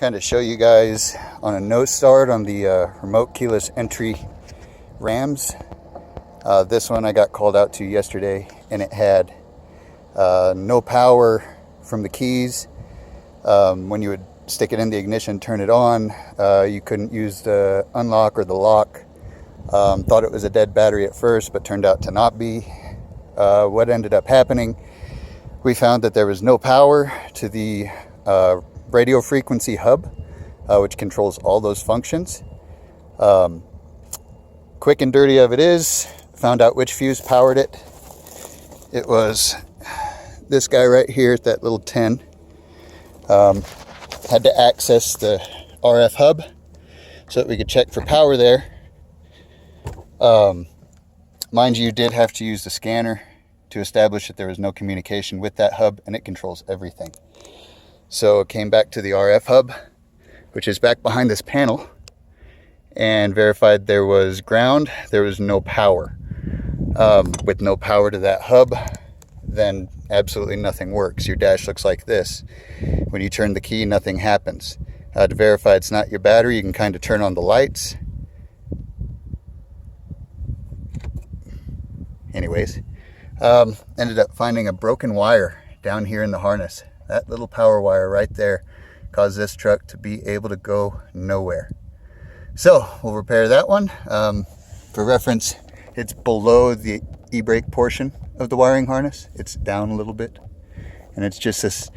kind of show you guys on a no start on the remote keyless entry Rams. This one I got called out to yesterday, and it had no power from the keys. When you would stick it in the ignition, turn it on, you couldn't use the unlock or the lock. Thought it was a dead battery at first, but turned out to not be. What ended up happening, we found that there was no power to the radio frequency hub, which controls all those functions. Quick and dirty of it is, found out which fuse powered it. It was this guy right here at that little 10. Had to access the RF hub so that we could check for power there. Mind you, did have to use the scanner to establish that there was no communication with that hub, and it controls everything. So it came back to the RF hub, which is back behind this panel, and verified there was ground, there was no power. With no power to that hub, then absolutely nothing works. Your dash looks like this. When you turn the key, nothing happens. To verify it's not your battery, you can kind of turn on the lights. Anyways, ended up finding a broken wire down here in the harness. That little power wire right there caused this truck to be able to go nowhere. So we'll repair that one. For reference, it's below the e-brake portion of the wiring harness. It's down a little bit, and it's just this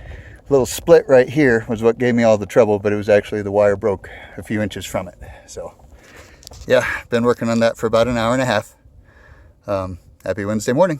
little split right here was what gave me all the trouble, but it was actually the wire broke a few inches from it. So yeah, been working on that for about an hour and a half. Happy Wednesday morning.